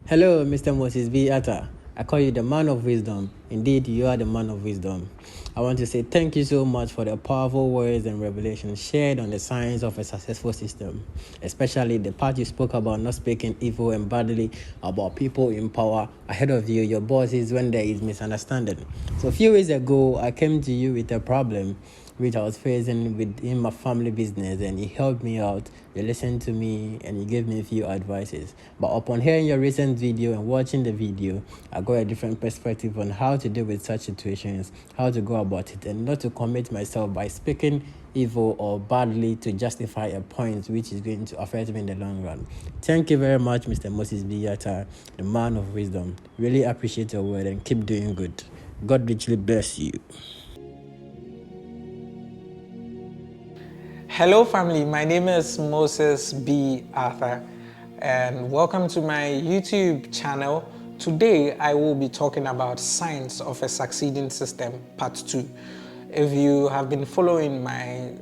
Hello, Mr. Moses B. Atta. I call you the man of wisdom. Indeed, you are the man of wisdom. I want to say thank you so much for the powerful words and revelations shared on the science of a successful system, especially the part you spoke about not speaking evil and badly about people in power ahead of you, your bosses, when there is misunderstanding. So a few weeks ago, I came to you with a problem which I was facing within my family business, and you helped me out. You listened to me and you gave me a few advices. But upon hearing your recent video and watching the video, I got a different perspective on how to deal with such situations, how to go about it, and not to commit myself by speaking evil or badly to justify a point which is going to affect me in the long run. Thank you very much, Mr. Moses Biyata, the man of wisdom. Really appreciate your word and keep doing good. God richly bless you. Hello family, my name is Moses B. Arthur and welcome to my YouTube channel. Today I will be talking about Science of a Succeeding System Part 2. If you have been following my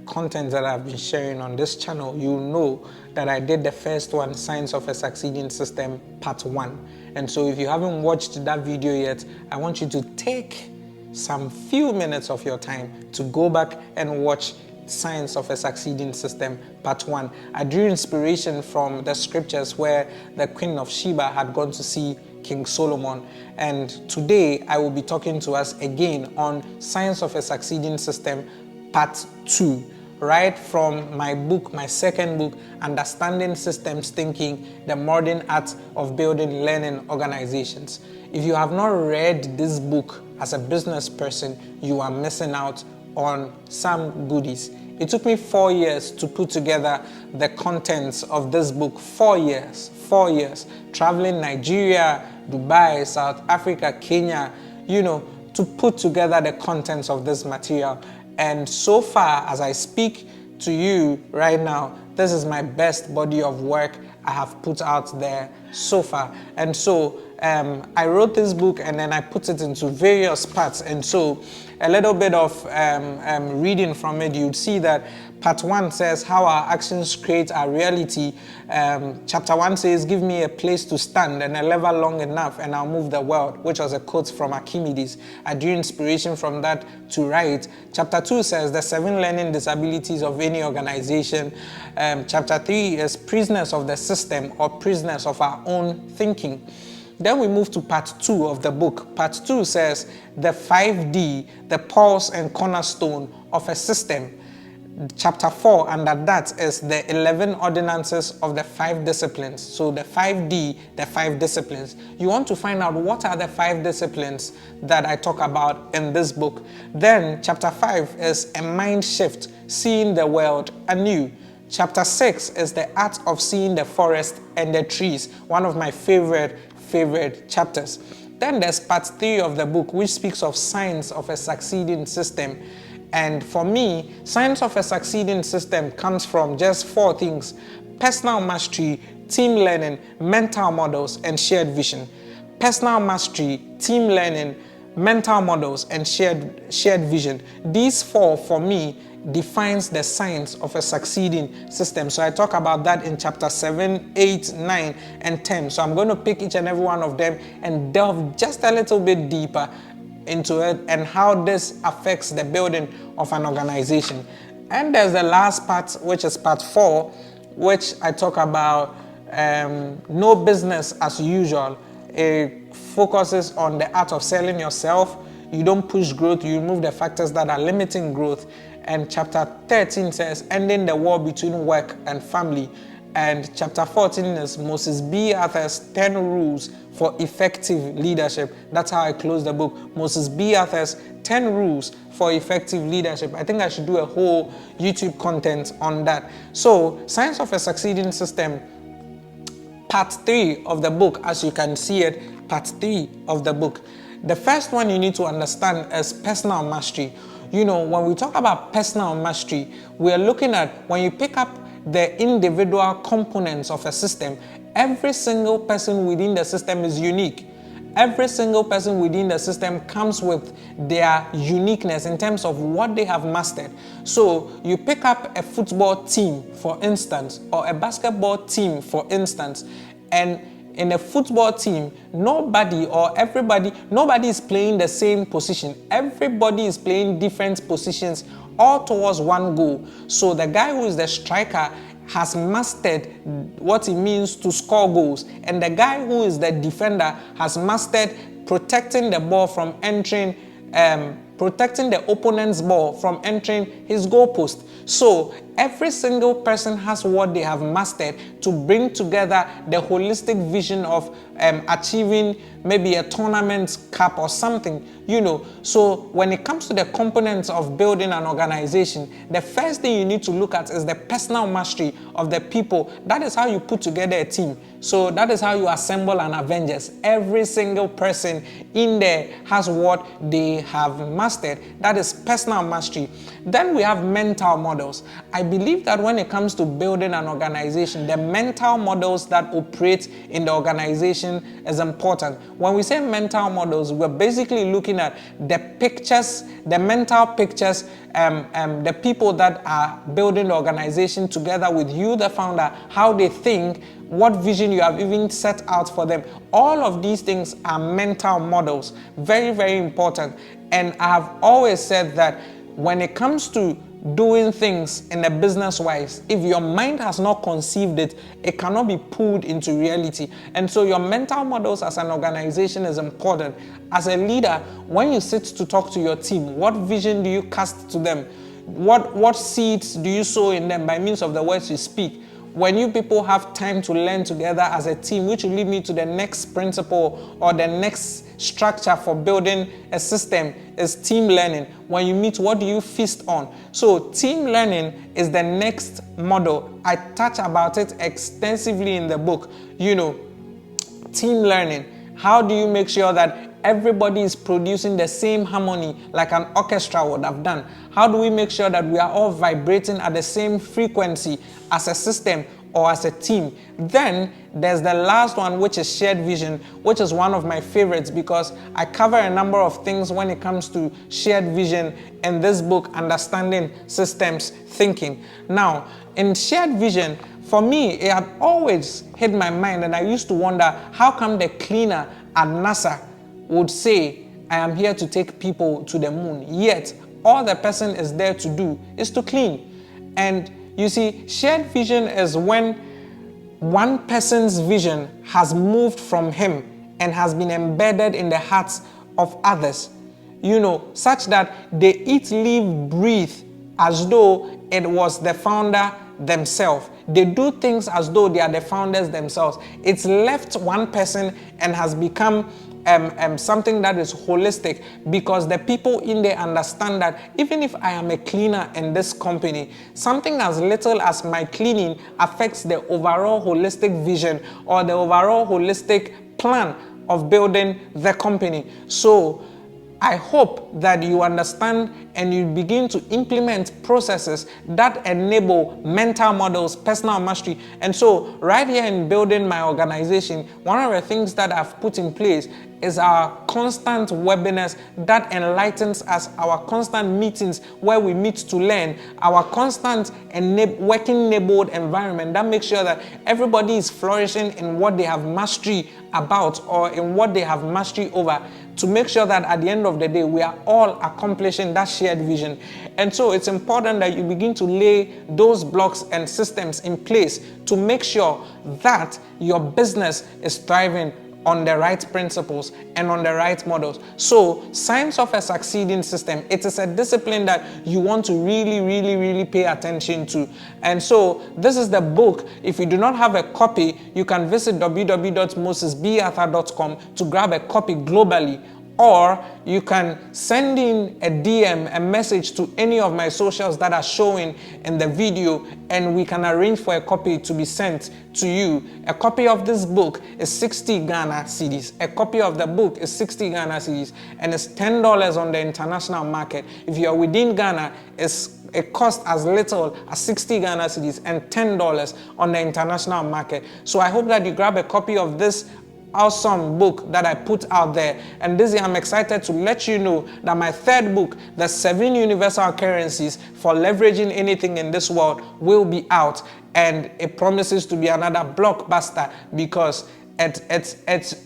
content that I've been sharing on this channel, you'll know that I did the first one, Science of a Succeeding System Part 1. And so if you haven't watched that video yet, I want you to take some few minutes of your time to go back and watch Science of a Succeeding System Part 1. I drew inspiration from the scriptures where the Queen of Sheba had gone to see King Solomon, and today I will be talking to us again on Science of a Succeeding System Part 2, right from my book, my second book, Understanding Systems Thinking, the Modern Art of Building Learning Organizations. If you have not read this book as a business person, you are missing out on some goodies. It took me 4 years to put together the contents of this book. 4 years, traveling Nigeria, Dubai, South Africa, Kenya, to put together the contents of this material. And so far, as I speak to you right now, this is my best body of work I have put out there so far. And so I wrote this book and then I put it into various parts. And so a little bit of reading from it, you'd see that part 1 says how our actions create our reality. Chapter 1 says, give me a place to stand and a lever long enough and I'll move the world, which was a quote from Archimedes. I drew inspiration from that to write. Chapter 2 says the 7 learning disabilities of any organization. Chapter 3 is prisoners of the system or prisoners of our own thinking. Then we move to part 2 of the book. Part 2 says the 5D, the pulse and cornerstone of a system. Chapter 4 under that is the 11 ordinances of the 5 disciplines. So the 5D, the 5 disciplines. You want to find out what are the 5 disciplines that I talk about in this book. Then chapter 5 is a mind shift, seeing the world anew. Chapter 6 is the art of seeing the forest and the trees, one of my favorite chapters. Then there's part 3 of the book, which speaks of Science of a Succeeding System. And for me, Science of a Succeeding System comes from just 4 things: personal mastery, team learning, mental models, and shared vision. Personal mastery, team learning, mental models, and shared vision. These 4 for me defines the science of a succeeding system. So I talk about that in chapter 7, 8, 9, and 10. So I'm going to pick each and every one of them and delve just a little bit deeper into it and how this affects the building of an organization. And there's the last part, which is part 4, which I talk about no business as usual. It focuses on the art of selling yourself. You don't push growth, you remove the factors that are limiting growth. And chapter 13 says ending the war between work and family. And chapter 14 is Moses B. Arthur's 10 rules for effective leadership. That's how I close the book. Moses B. Arthur's 10 rules for effective leadership. I think I should do a whole YouTube content on that. So, Science of a Succeeding System, part 3 of the book, as you can see it, part 3 of the book. The first one you need to understand is personal mastery. When we talk about personal mastery, we are looking at when you pick up the individual components of a system, every single person within the system is unique. Every single person within the system comes with their uniqueness in terms of what they have mastered. So you pick up a football team, for instance, or a basketball team, for instance, and in a football team, nobody is playing the same position. Everybody is playing different positions, all towards one goal. So the guy who is the striker has mastered what it means to score goals, and the guy who is the defender has mastered protecting the ball from entering, protecting the opponent's ball from entering his goalpost. So every single person has what they have mastered to bring together the holistic vision of achieving maybe a tournament cup or something, you know. So when it comes to the components of building an organization, the first thing you need to look at is the personal mastery of the people. That is how you put together a team. So that is how you assemble an Avengers. Every single person in there has what they have mastered. That is personal mastery. Then we have mental models. I believe that when it comes to building an organization, the mental models that operate in the organization is important. When we say mental models, we're basically looking at the pictures, the mental pictures, the people that are building the organization together with you, the founder, how they think, what vision you have even set out for them. All of these things are mental models. Very, very important. And I have always said that when it comes to doing things in a business wise, if your mind has not conceived it, it cannot be pulled into reality. And so your mental models as an organization is important. As a leader, when you sit to talk to your team, what vision do you cast to them? What seeds do you sow in them by means of the words you speak? When you people have time to learn together as a team, which will lead me to the next principle or the next structure for building a system, is team learning. When you meet, what do you feast on? So team learning is the next model. I touch about it extensively in the book. You know, team learning. How do you make sure that everybody is producing the same harmony like an orchestra would have done? How do we make sure that we are all vibrating at the same frequency as a system or as a team? Then there's the last one, which is shared vision, which is one of my favorites because I cover a number of things when it comes to shared vision in this book, Understanding Systems Thinking. Now, in shared vision, for me, it had always hit my mind, and I used to wonder, how come the cleaner at NASA would say, I am here to take people to the moon, yet all the person is there to do is to clean? And you see, shared vision is when one person's vision has moved from him and has been embedded in the hearts of others, you know, such that they eat, live, breathe as though it was the founder themselves. They do things as though they are the founders themselves. It's left one person and has become something that is holistic, because the people in there understand that even if I am a cleaner in this company, something as little as my cleaning affects the overall holistic vision or the overall holistic plan of building the company. So I hope that you understand and you begin to implement processes that enable mental models, personal mastery. And so right here in building my organization, one of the things that I've put in place is our constant webinars that enlightens us, our constant meetings where we meet to learn, our constant working enabled environment that makes sure that everybody is flourishing in what they have mastery about or in what they have mastery over, to make sure that at the end of the day, we are all accomplishing that shared vision. And so it's important that you begin to lay those blocks and systems in place to make sure that your business is thriving on the right principles and on the right models. So science of a succeeding system, it is a discipline that you want to really pay attention to. And so this is the book. If you do not have a copy, you can visit www.mosesbarthur.com to grab a copy globally. Or you can send in a DM, a message to any of my socials that are showing in the video, and we can arrange for a copy to be sent to you. A copy of this book is 60 Ghana cedis. A copy of the book is 60 Ghana cedis, and it's $10 on the international market. If you are within Ghana, it costs as little as 60 Ghana cedis and $10 on the international market. So I hope that you grab a copy of this awesome book that I put out there. And this year I'm excited to let you know that my third book, The 7 Universal Currencies for Leveraging Anything in This World, will be out. And it promises to be another blockbuster, because It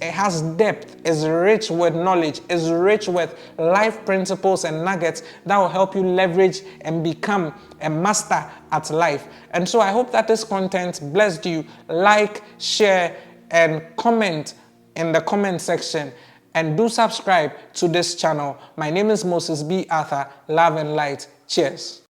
has depth, it's rich with knowledge, it's rich with life principles and nuggets that will help you leverage and become a master at life. And so I hope that this content blessed you. Like, share, and comment in the comment section. And do subscribe to this channel. My name is Moses B. Arthur. Love and light. Cheers.